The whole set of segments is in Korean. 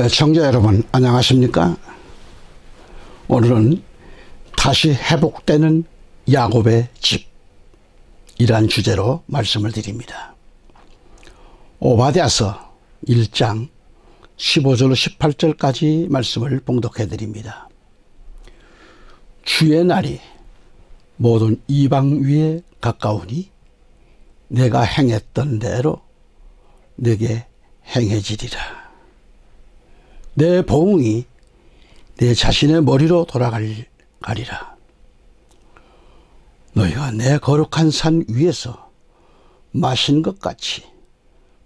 청자 여러분 안녕하십니까? 오늘은 다시 회복되는 야곱의 집이란 주제로 말씀을 드립니다. 오바댜서 1장 15절로 18절까지 말씀을 봉독해 드립니다. 주의 날이 모든 이방 위에 가까우니 내가 행했던 대로 내게 행해지리라. 내 보응이 내 자신의 머리로 돌아가리라. 너희가 내 거룩한 산 위에서 마신 것 같이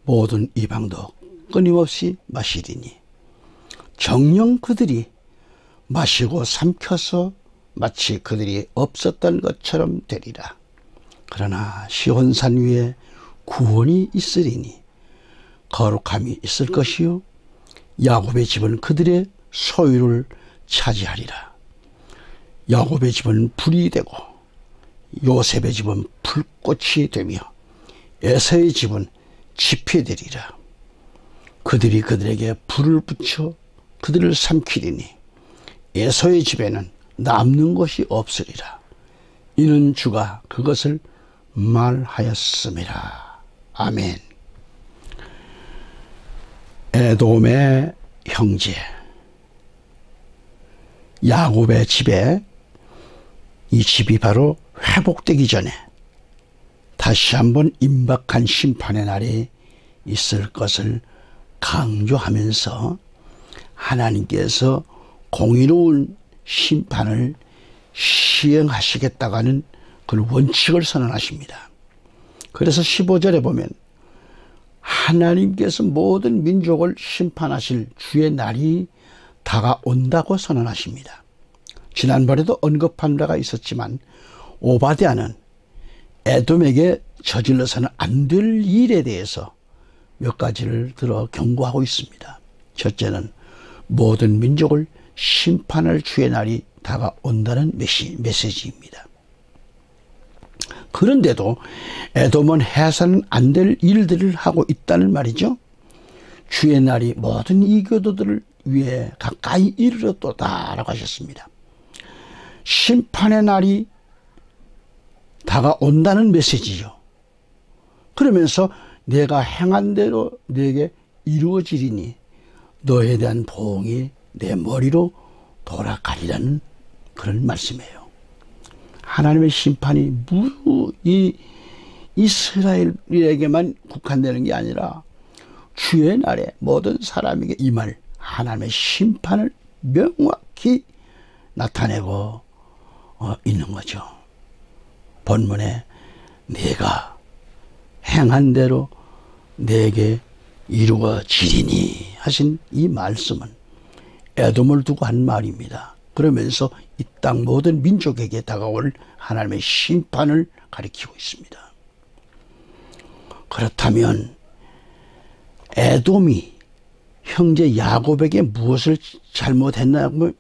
모든 이방도 끊임없이 마시리니 정녕 그들이 마시고 삼켜서 마치 그들이 없었던 것처럼 되리라. 그러나 시온산 위에 구원이 있으리니 거룩함이 있을 것이요 야곱의 집은 그들의 소유를 차지하리라. 야곱의 집은 불이 되고 요셉의 집은 불꽃이 되며 에서의 집은 지피 되리라. 그들이 그들에게 불을 붙여 그들을 삼키리니 에서의 집에는 남는 것이 없으리라. 이는 주가 그것을 말하였음이라. 아멘. 에돔의 형제 야곱의 집에 이 집이 바로 회복되기 전에 다시 한번 임박한 심판의 날이 있을 것을 강조하면서 하나님께서 공의로운 심판을 시행하시겠다고 하는 그런 원칙을 선언하십니다. 그래서 15절에 보면 하나님께서 모든 민족을 심판하실 주의 날이 다가온다고 선언하십니다. 지난번에도 언급한 바가 있었지만 오바댜는 에돔에게 저질러서는 안 될 일에 대해서 몇 가지를 들어 경고하고 있습니다. 첫째는 모든 민족을 심판할 주의 날이 다가온다는 메시지입니다. 그런데도 에돔은 해서는 안 될 일들을 하고 있다는 말이죠. 주의 날이 모든 이교도들을 위해 가까이 이르렀도다 라고 하셨습니다. 심판의 날이 다가온다는 메시지죠. 그러면서 내가 행한 대로 너에게 이루어지리니 너에 대한 보응이 내 머리로 돌아가리라는 그런 말씀이에요. 하나님의 심판이 이 이스라엘에게만 국한되는 게 아니라 주의 날에 모든 사람에게 임할 하나님의 심판을 명확히 나타내고 있는 거죠. 본문에 내가 행한 대로 내게 이루어지리니 하신 이 말씀은 에돔을 두고 한 말입니다. 그러면서 이 땅 모든 민족에게 다가올 하나님의 심판을 가리키고 있습니다. 그렇다면 에돔이 형제 야곱에게 무엇을 잘못했나요?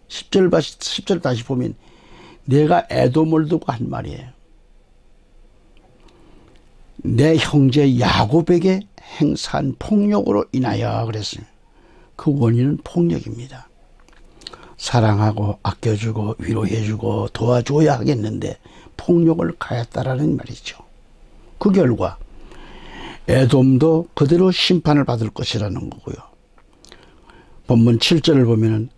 10절 다시 보면 내가 에돔을 두고 한 말이에요. 내 형제 야곱에게 행사한 폭력으로 인하여 그랬어요. 그 원인은 폭력입니다. 사랑하고 아껴주고 위로해주고 도와줘야 하겠는데 폭력을 가했다라는 말이죠. 그 결과 에돔도 그대로 심판을 받을 것이라는 거고요. 본문 7절을 보면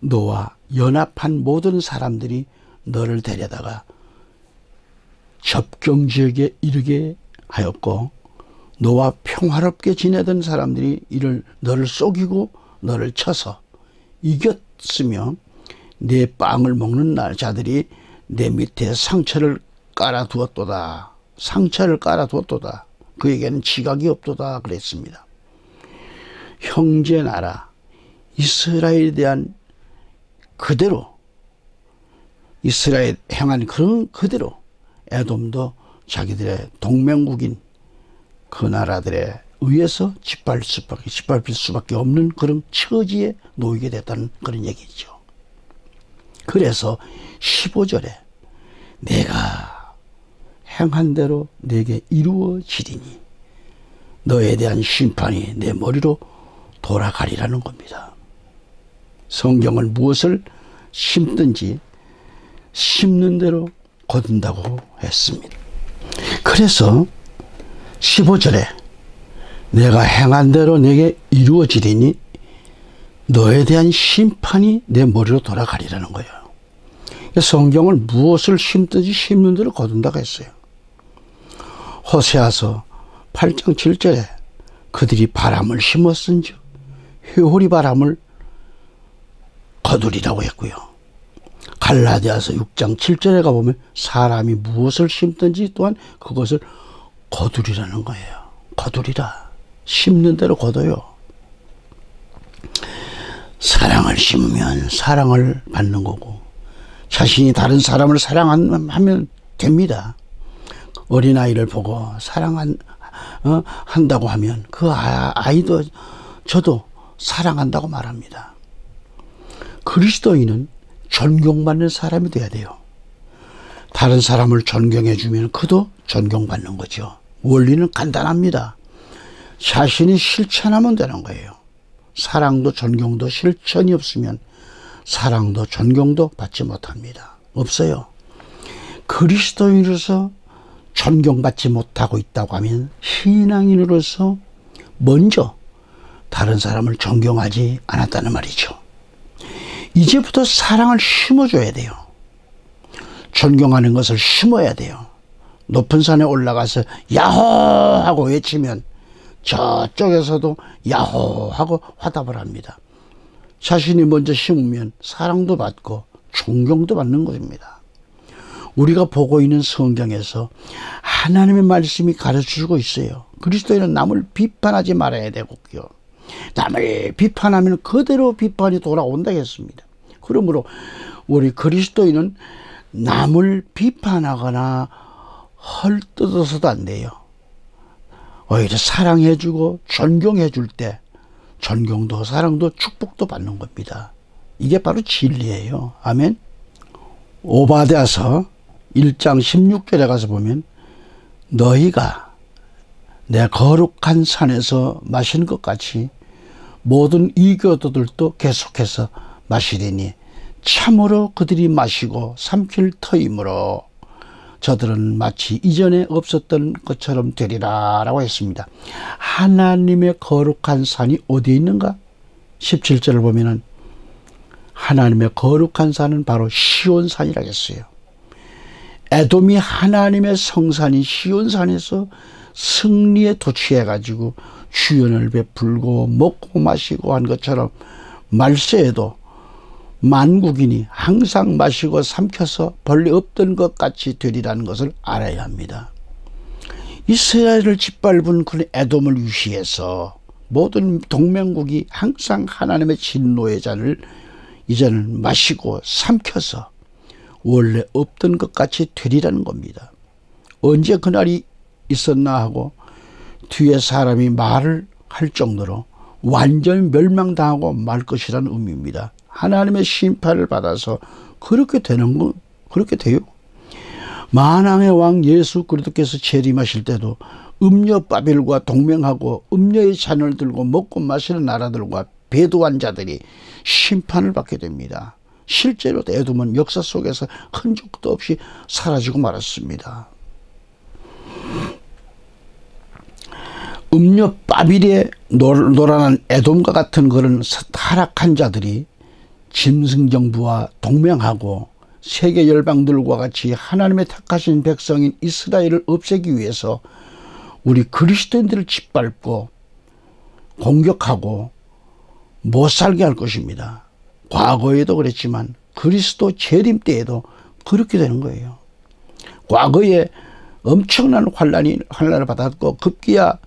너와 연합한 모든 사람들이 너를 데려다가 접경지역에 이르게 하였고 너와 평화롭게 지내던 사람들이 너를 속이고 너를 쳐서 이겼으며 내 빵을 먹는 자들이 내 밑에 상처를 깔아두었도다. 그에게는 지각이 없도다 그랬습니다. 형제 나라 이스라엘에 대한 그대로 이스라엘 행한 그런 그대로 에돔도 자기들의 동맹국인 그 나라들에 의해서 짓밟힐 수밖에 없는 그런 처지에 놓이게 됐다는 그런 얘기죠. 그래서 15절에 내가 행한 대로 내게 이루어지리니 너에 대한 심판이 내 머리로 돌아가리라는 겁니다. 성경은 무엇을 심든지 심는 대로 거둔다고 했습니다. 그래서 15절에 내가 행한 대로 내게 이루어지리니 너에 대한 심판이 내 머리로 돌아가리라는 거예요. 성경은 무엇을 심든지 심는 대로 거둔다고 했어요. 호세아서 8장 7절에 그들이 바람을 심었은즉 회오리 바람을 거두리라고 했고요. 갈라디아서 6장 7절에 가보면 사람이 무엇을 심든지 또한 그것을 거두리라는 거예요. 거두리라. 심는 대로 거둬요. 사랑을 심으면 사랑을 받는 거고, 자신이 다른 사람을 사랑하면 됩니다. 어린아이를 보고 한다고 하면 그 아이도 저도 사랑한다고 말합니다. 그리스도인은 존경받는 사람이 돼야 돼요. 다른 사람을 존경해 주면 그도 존경받는 거죠. 원리는 간단합니다. 자신이 실천하면 되는 거예요. 사랑도 존경도 실천이 없으면 사랑도 존경도 받지 못합니다. 없어요. 그리스도인으로서 존경받지 못하고 있다고 하면 신앙인으로서 먼저 다른 사람을 존경하지 않았다는 말이죠. 이제부터 사랑을 심어줘야 돼요. 존경하는 것을 심어야 돼요. 높은 산에 올라가서 야호 하고 외치면 저쪽에서도 야호 하고 화답을 합니다. 자신이 먼저 심으면 사랑도 받고 존경도 받는 것입니다. 우리가 보고 있는 성경에서 하나님의 말씀이 가르쳐주고 있어요. 그리스도인은 남을 비판하지 말아야 되고요. 남을 비판하면 그대로 비판이 돌아온다 했습니다. 그러므로 우리 그리스도인은 남을 비판하거나 헐뜯어서도 안 돼요. 오히려 사랑해주고 존경해줄 때 존경도 사랑도 축복도 받는 겁니다. 이게 바로 진리예요. 아멘. 오바댜서 1장 16절에 가서 보면 너희가 내 거룩한 산에서 마시는 것 같이 모든 이교도들도 계속해서 마시리니 참으로 그들이 마시고 삼킬 터이므로 저들은 마치 이전에 없었던 것처럼 되리라 라고 했습니다. 하나님의 거룩한 산이 어디에 있는가? 17절을 보면은 하나님의 거룩한 산은 바로 시온산이라고 했어요. 에돔이 하나님의 성산인 시온산에서 승리에 도취해가지고 주연을 베풀고 먹고 마시고 한 것처럼 말세에도 만국인이 항상 마시고 삼켜서 벌레 없던 것 같이 되리라는 것을 알아야 합니다. 이스라엘을 짓밟은 그 에돔을 유시해서 모든 동맹국이 항상 하나님의 진노의 잔을 이제는 마시고 삼켜서 원래 없던 것 같이 되리라는 겁니다. 언제 그날이 있었나 하고 뒤에 사람이 말을 할 정도로 완전히 멸망당하고 말 것이라는 의미입니다. 하나님의 심판을 받아서 그렇게 되는 거, 그렇게 돼요. 만왕의 왕 예수 그리스도께서 재림하실 때도 음녀 바벨과 동맹하고 음녀의 잔을 들고 먹고 마시는 나라들과 배도한 자들이 심판을 받게 됩니다. 실제로 에돔은 역사 속에서 흔적도 없이 사라지고 말았습니다. 음녀 바빌에 노란한 에돔과 같은 그런 타락한 자들이 짐승정부와 동맹하고 세계 열방들과 같이 하나님의 택하신 백성인 이스라엘을 없애기 위해서 우리 그리스도인들을 짓밟고 공격하고 못 살게 할 것입니다. 과거에도 그랬지만 그리스도 재림 때에도 그렇게 되는 거예요. 과거에 엄청난 환란을 받았고 급기야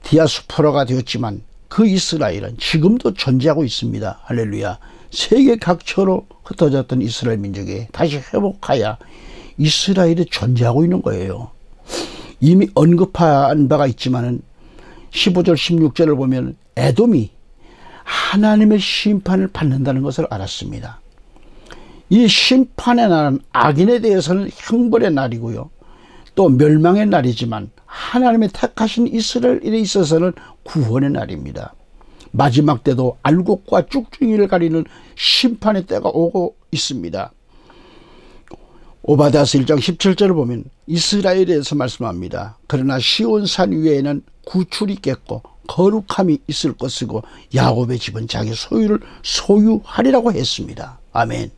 디아스포라가 되었지만 그 이스라엘은 지금도 존재하고 있습니다. 할렐루야. 세계 각처로 흩어졌던 이스라엘 민족이 다시 회복하여 이스라엘이 존재하고 있는 거예요. 이미 언급한 바가 있지만은 15절 16절을 보면 에돔이 하나님의 심판을 받는다는 것을 알았습니다. 이 심판의 날은 악인에 대해서는 형벌의 날이고요. 또 멸망의 날이지만 하나님의 택하신 이스라엘에 있어서는 구원의 날입니다. 마지막 때도 알곡과 쭉중이를 가리는 심판의 때가 오고 있습니다. 오바댜서 1장 17절을 보면 이스라엘에 대해서 말씀합니다. 그러나 시온산 위에는 구출이 있겠고 거룩함이 있을 것이고 야곱의 집은 자기 소유를 소유하리라고 했습니다. 아멘.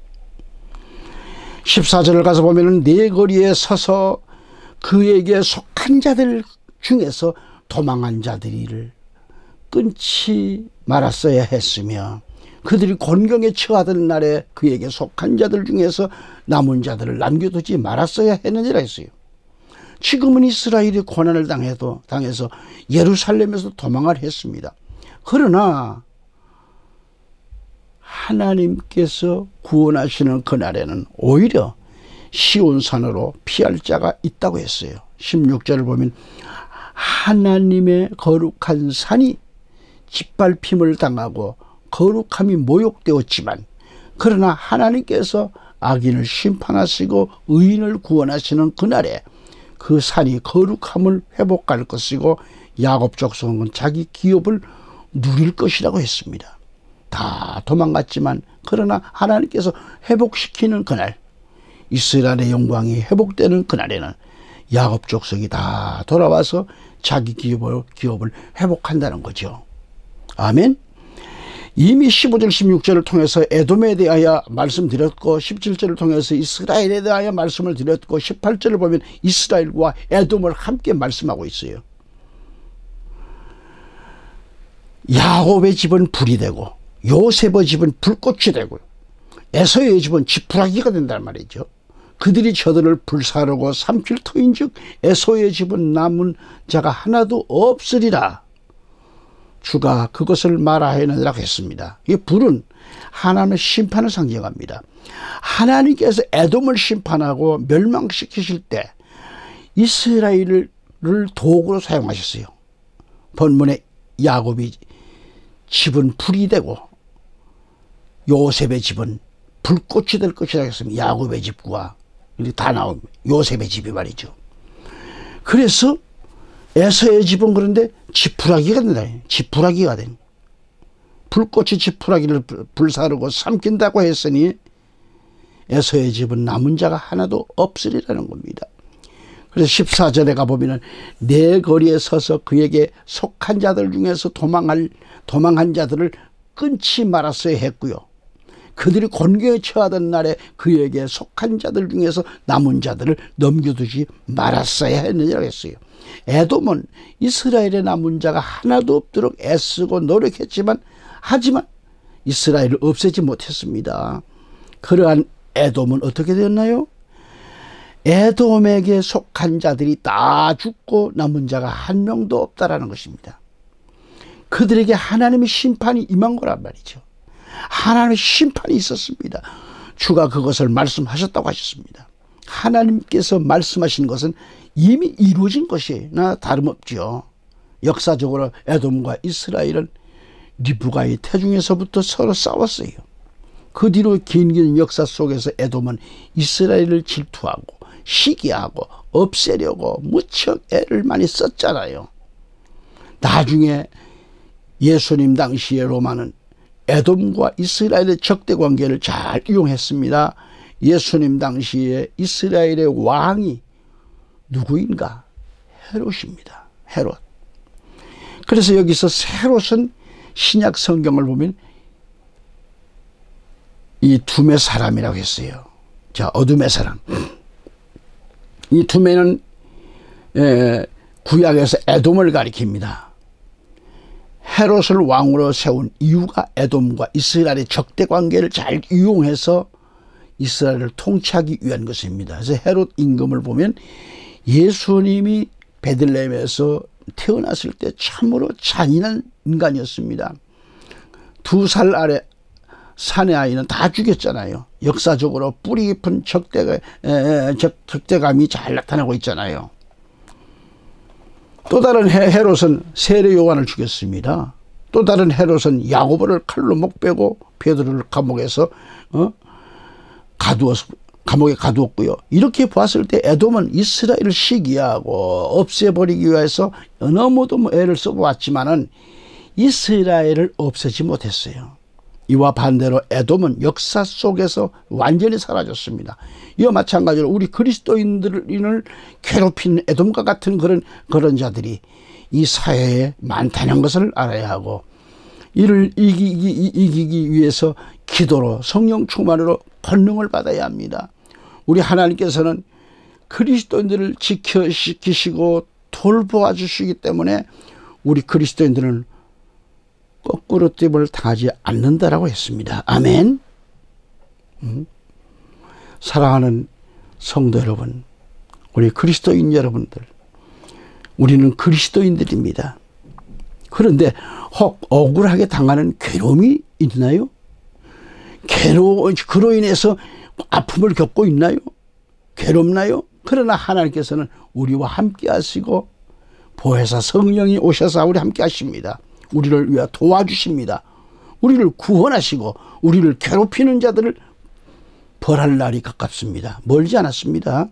14절을 가서 보면 네 거리에 서서 그에게 속한 자들 중에서 도망한 자들을 끊지 말았어야 했으며 그들이 곤경에 처하던 날에 그에게 속한 자들 중에서 남은 자들을 남겨두지 말았어야 했느니라 했어요. 지금은 이스라엘이 고난을 당해서 예루살렘에서 도망을 했습니다. 그러나 하나님께서 구원하시는 그날에는 오히려 시온산으로 피할 자가 있다고 했어요. 16절을 보면 하나님의 거룩한 산이 짓밟힘을 당하고 거룩함이 모욕되었지만 그러나 하나님께서 악인을 심판하시고 의인을 구원하시는 그날에 그 산이 거룩함을 회복할 것이고 야곱 족속은 자기 기업을 누릴 것이라고 했습니다. 다 도망갔지만 그러나 하나님께서 회복시키는 그날, 이스라엘의 영광이 회복되는 그날에는 야곱 족속이 다 돌아와서 자기 기업을 회복한다는 거죠. 아멘. 이미 15절 16절을 통해서 에돔에 대하여 말씀드렸고 17절을 통해서 이스라엘에 대하여 말씀을 드렸고 18절을 보면 이스라엘과 에돔을 함께 말씀하고 있어요. 야곱의 집은 불이 되고 요셉의 집은 불꽃이 되고 에서의 집은 지푸라기가 된단 말이죠. 그들이 저들을 불사르고 삼킬 터인즉 에서의 집은 남은 자가 하나도 없으리라. 주가 그것을 말하였느라고 했습니다. 이 불은 하나님의 심판을 상징합니다. 하나님께서 에돔을 심판하고 멸망시키실 때 이스라엘을 도구로 사용하셨어요. 본문에 야곱이 집은 불이 되고 요셉의 집은 불꽃이 될 것이라고 했습니다. 야곱의 집과 다 나옵니다. 요셉의 집이 말이죠. 그래서 에서의 집은 그런데 지푸라기가 된다. 지푸라기가 된. 불꽃이 지푸라기를 불사르고 삼킨다고 했으니 에서의 집은 남은 자가 하나도 없으리라는 겁니다. 그래서 14절에 가보면 내 거리에 서서 그에게 속한 자들 중에서 도망한 자들을 끊지 말았어야 했고요. 그들이 곤경에 처하던 날에 그에게 속한 자들 중에서 남은 자들을 넘겨두지 말았어야 했느냐고 했어요. 에돔은 이스라엘의 남은 자가 하나도 없도록 애쓰고 노력했지만 하지만 이스라엘을 없애지 못했습니다. 그러한 에돔은 어떻게 되었나요? 에돔에게 속한 자들이 다 죽고 남은 자가 한 명도 없다라는 것입니다. 그들에게 하나님의 심판이 임한 거란 말이죠. 하나님의 심판이 있었습니다. 주가 그것을 말씀하셨다고 하셨습니다. 하나님께서 말씀하신 것은 이미 이루어진 것이나 다름없죠. 역사적으로 에돔과 이스라엘은 리브가의 태중에서부터 서로 싸웠어요. 그 뒤로 긴 역사 속에서 에돔은 이스라엘을 질투하고 시기하고 없애려고 무척 애를 많이 썼잖아요. 나중에 예수님 당시의 로마는 에돔과 이스라엘의 적대 관계를 잘 이용했습니다. 예수님 당시에 이스라엘의 왕이 누구인가? 헤롯입니다. 헤롯. 그래서 여기서 헤롯은 신약 성경을 보면 이 두메 사람이라고 했어요. 자, 어둠의 사람. 이 두메는 구약에서 에돔을 가리킵니다. 헤롯을 왕으로 세운 이유가 에돔과 이스라엘의 적대 관계를 잘 이용해서 이스라엘을 통치하기 위한 것입니다. 그래서 헤롯 임금을 보면 예수님이 베들레헴에서 태어났을 때 참으로 잔인한 인간이었습니다. 2살 아래 사내 아이는 다 죽였잖아요. 역사적으로 뿌리 깊은 적대감이 잘 나타나고 있잖아요. 또 다른 헤롯은 세례 요한을 죽였습니다. 또 다른 헤롯은 야고보를 칼로 목 베고 베드로를 감옥에서 가두어서 감옥에 가두었고요. 이렇게 보았을 때 에돔은 이스라엘을 시기하고 없애버리기 위해서 너무도 애를 써보았지만은 이스라엘을 없애지 못했어요. 이와 반대로 에돔은 역사 속에서 완전히 사라졌습니다. 이와 마찬가지로 우리 그리스도인들을 괴롭히는 에돔과 같은 그런 자들이 이 사회에 많다는 것을 알아야 하고, 이를 이기기 위해서 기도로 성령 충만으로 권능을 받아야 합니다. 우리 하나님께서는 그리스도인들을 지키시고 돌보아 주시기 때문에 우리 그리스도인들은 거꾸로 띠을 당하지 않는다라고 했습니다. 아멘. 사랑하는 성도 여러분, 우리 그리스도인 여러분들, 우리는 그리스도인들입니다. 그런데 혹 억울하게 당하는 괴로움이 있나요? 그로 인해서 아픔을 겪고 있나요? 괴롭나요? 그러나 하나님께서는 우리와 함께 하시고 보혜사 성령이 오셔서 우리 함께 하십니다. 우리를 위해 도와주십니다. 우리를 구원하시고 우리를 괴롭히는 자들을 벌할 날이 가깝습니다. 멀지 않았습니다.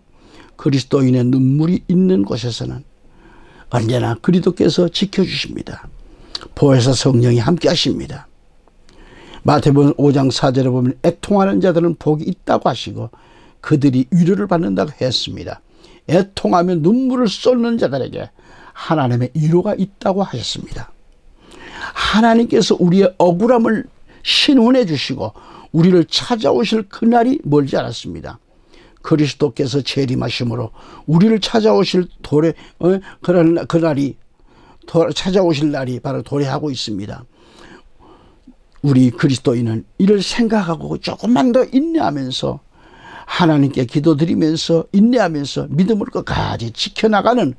그리스도인의 눈물이 있는 곳에서는 언제나 그리스도께서 지켜주십니다. 보혜사 성령이 함께 하십니다. 마태복음 5장 4절에 보면 애통하는 자들은 복이 있다고 하시고 그들이 위로를 받는다고 했습니다. 애통하며 눈물을 쏟는 자들에게 하나님의 위로가 있다고 하셨습니다. 하나님께서 우리의 억울함을 신원해 주시고 우리를 찾아오실 그날이 멀지 않았습니다. 그리스도께서 재림하심으로 우리를 찾아오실 그날이 찾아오실 날이 바로 도래하고 있습니다. 우리 그리스도인은 이를 생각하고 조금만 더 인내하면서 하나님께 기도드리면서 인내하면서 믿음을 끝까지 지켜나가는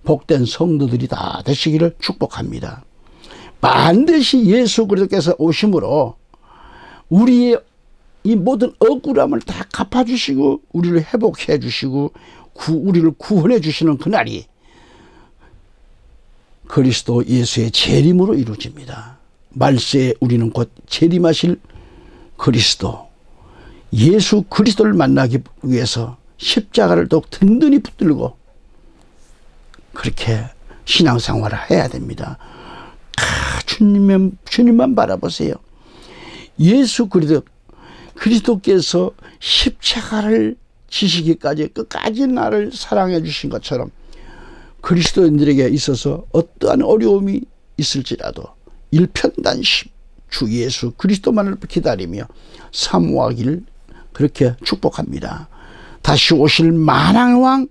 복된 성도들이 다 되시기를 축복합니다. 반드시 예수 그리스도께서 오심으로 우리의 이 모든 억울함을 다 갚아주시고 우리를 회복해 주시고 우리를 구원해 주시는 그날이 그리스도 예수의 재림으로 이루어집니다. 말세에 우리는 곧 재림하실 그리스도 예수 그리스도를 만나기 위해서 십자가를 더욱 든든히 붙들고 그렇게 신앙생활을 해야 됩니다. 주님만 바라보세요. 예수 그리스도께서 십자가를 지시기까지 끝까지 나를 사랑해 주신 것처럼 그리스도인들에게 있어서 어떠한 어려움이 있을지라도 일편단심 주 예수 그리스도만을 기다리며 사모하기를 그렇게 축복합니다. 다시 오실 만왕왕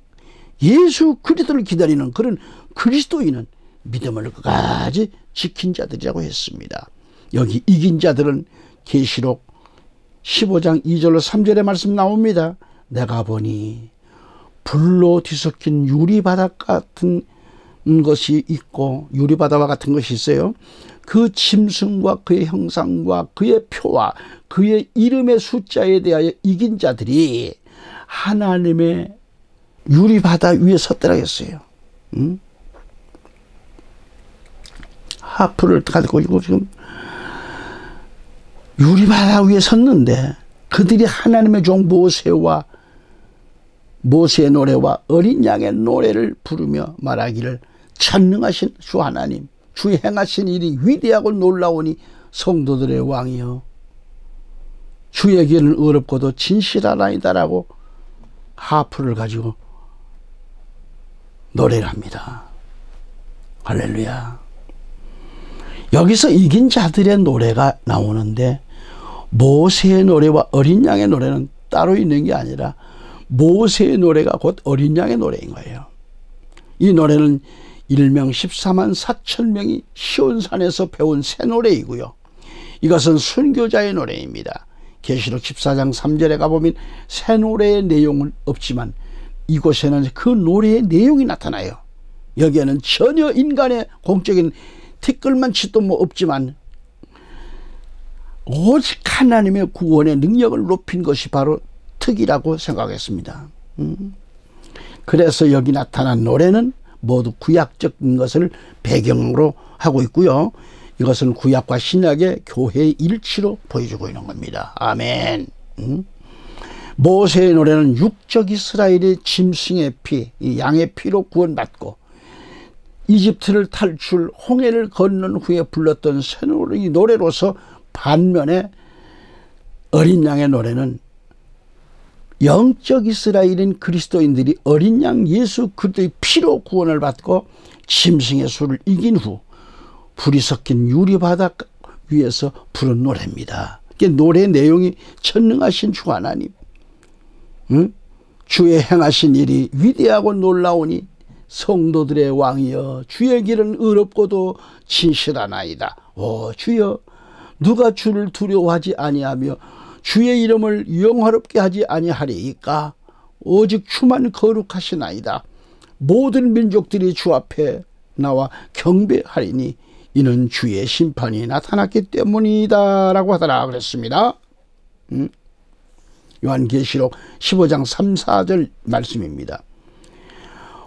예수 그리스도를 기다리는 그런 그리스도인은 믿음을 끝까지 지킨 자들이라고 했습니다. 여기 이긴 자들은 계시록 15장 2절로 3절의 말씀 나옵니다. 내가 보니 불로 뒤섞인 유리바닥 같은 것이 있고 유리바닥과 같은 것이 있어요. 그 짐승과 그의 형상과 그의 표와 그의 이름의 숫자에 대하여 이긴 자들이 하나님의 유리바닥 위에 섰더라 했어요. 하프를 가지고 지금 유리바닥 위에 섰는데 그들이 하나님의 종 모세의 노래와 어린 양의 노래를 부르며 말하기를 전능하신 주 하나님 주 행하신 일이 위대하고 놀라우니 성도들의 왕이여 주의 길은 어렵고도 진실하나이다라고 하프를 가지고 노래를 합니다. 할렐루야. 여기서 이긴 자들의 노래가 나오는데 모세의 노래와 어린 양의 노래는 따로 있는 게 아니라 모세의 노래가 곧 어린 양의 노래인 거예요. 이 노래는 일명 14만 4천 명이 시온산에서 배운 새 노래이고요. 이것은 순교자의 노래입니다. 계시록 14장 3절에 가보면 새 노래의 내용은 없지만 이곳에는 그 노래의 내용이 나타나요. 여기에는 전혀 인간의 공적인 티끌만치도 없지만 오직 하나님의 구원의 능력을 높인 것이 바로 특이라고 생각했습니다. 그래서 여기 나타난 노래는 모두 구약적인 것을 배경으로 하고 있고요. 이것은 구약과 신약의 교회의 일치로 보여주고 있는 겁니다. 아멘. 모세의 노래는 육적 이스라엘의 짐승의 피, 이 양의 피로 구원받고 이집트를 탈출, 홍해를 건넌 후에 불렀던 새노래 노래로서, 반면에 어린 양의 노래는 영적 이스라엘인 그리스도인들이 어린 양 예수 그리스도의 피로 구원을 받고 짐승의 수를 이긴 후 불이 섞인 유리바닥 위에서 부른 노래입니다. 노래 내용이 전능하신 주 하나님, 주의 행하신 일이 위대하고 놀라우니 성도들의 왕이여 주의 길은 의롭고도 진실하나이다. 오 주여, 누가 주를 두려워하지 아니하며 주의 이름을 영화롭게 하지 아니하리이까. 오직 주만 거룩하시나이다. 모든 민족들이 주 앞에 나와 경배하리니 이는 주의 심판이 나타났기 때문이다 라고 하더라 그랬습니다. 요한계시록 15장 3, 4절 말씀입니다.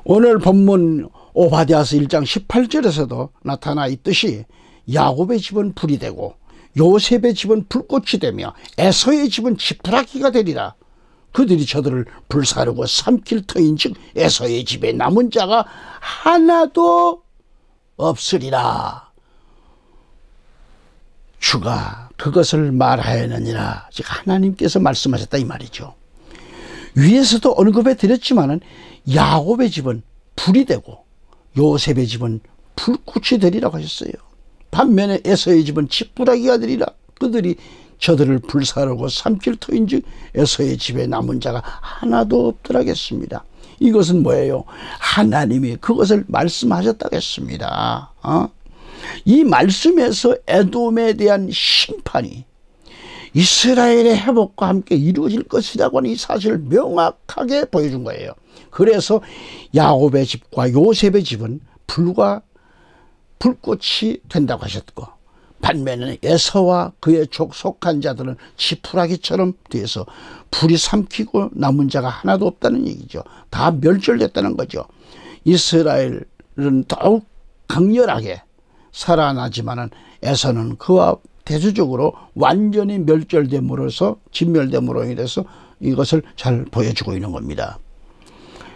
오늘 본문 오바댜서 1장 18절에서도 나타나 있듯이 야곱의 집은 불이 되고 요셉의 집은 불꽃이 되며 에서의 집은 지푸라기가 되리라. 그들이 저들을 불사르고 삼킬 터인즉 에서의 집에 남은 자가 하나도 없으리라. 주가 그것을 말하였느니라. 즉 하나님께서 말씀하셨다 이 말이죠. 위에서도 언급해 드렸지만은 야곱의 집은 불이 되고 요셉의 집은 불꽃이 되리라고 하셨어요. 반면에 에서의 집은 지푸라기가 되리라. 그들이 저들을 불사르고 삼킬 터인즉 에서의 집에 남은 자가 하나도 없더라겠습니다. 이것은 뭐예요? 하나님이 그것을 말씀하셨다겠습니다. 이 말씀에서 에돔에 대한 심판이 이스라엘의 회복과 함께 이루어질 것이라고 하는 이 사실을 명확하게 보여준 거예요. 그래서 야곱의 집과 요셉의 집은 불과 불꽃이 된다고 하셨고, 반면에 에서와 그의 속한 자들은 지푸라기처럼 돼서 불이 삼키고 남은 자가 하나도 없다는 얘기죠. 다 멸절됐다는 거죠. 이스라엘은 더욱 강렬하게 살아나지만은 에서는 그와 대조적으로 완전히 멸절됨으로써, 진멸됨으로 인해서 이것을 잘 보여주고 있는 겁니다.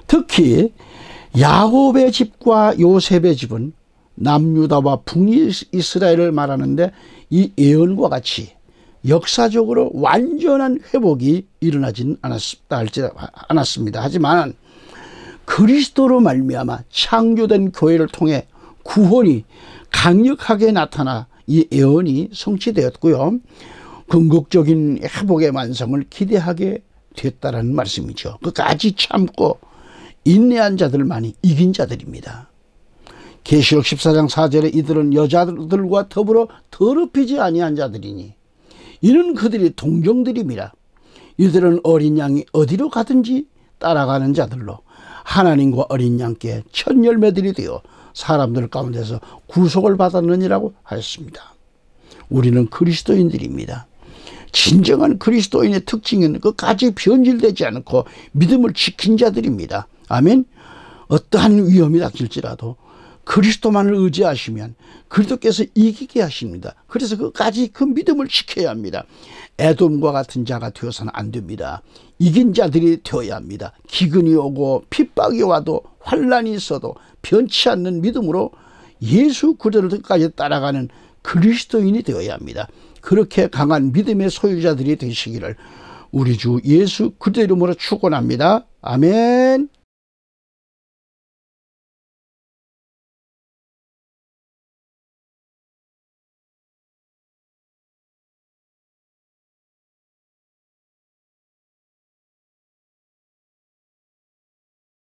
특히 야곱의 집과 요셉의 집은 남유다와 북이스라엘을 말하는데 이 예언과 같이 역사적으로 완전한 회복이 일어나진 않았습니다. 하지만 그리스도로 말미암아 창조된 교회를 통해 구원이 강력하게 나타나 이 예언이 성취되었고요. 궁극적인 회복의 완성을 기대하게 됐다는 말씀이죠. 끝까지 참고 인내한 자들만이 이긴 자들입니다. 계시록 14장 4절에 이들은 여자들과 더불어 더럽히지 아니한 자들이니 이는 그들이 동정들입니다. 이들은 어린 양이 어디로 가든지 따라가는 자들로 하나님과 어린 양께 첫 열매들이 되어 사람들 가운데서 구속을 받았느니라고 하였습니다. 우리는 그리스도인들입니다. 진정한 그리스도인의 특징은 끝까지 변질되지 않고 믿음을 지킨 자들입니다. 아멘. 어떠한 위험이 닥칠지라도 그리스도만을 의지하시면 그리스도께서 이기게 하십니다. 그래서 끝까지 그 믿음을 지켜야 합니다. 에돔과 같은 자가 되어서는 안 됩니다. 이긴 자들이 되어야 합니다. 기근이 오고 핍박이 와도 환난이 있어도 변치 않는 믿음으로 예수 그리스도까지 따라가는 그리스도인이 되어야 합니다. 그렇게 강한 믿음의 소유자들이 되시기를 우리 주 예수 그리스도 이름으로 축원합니다. 아멘.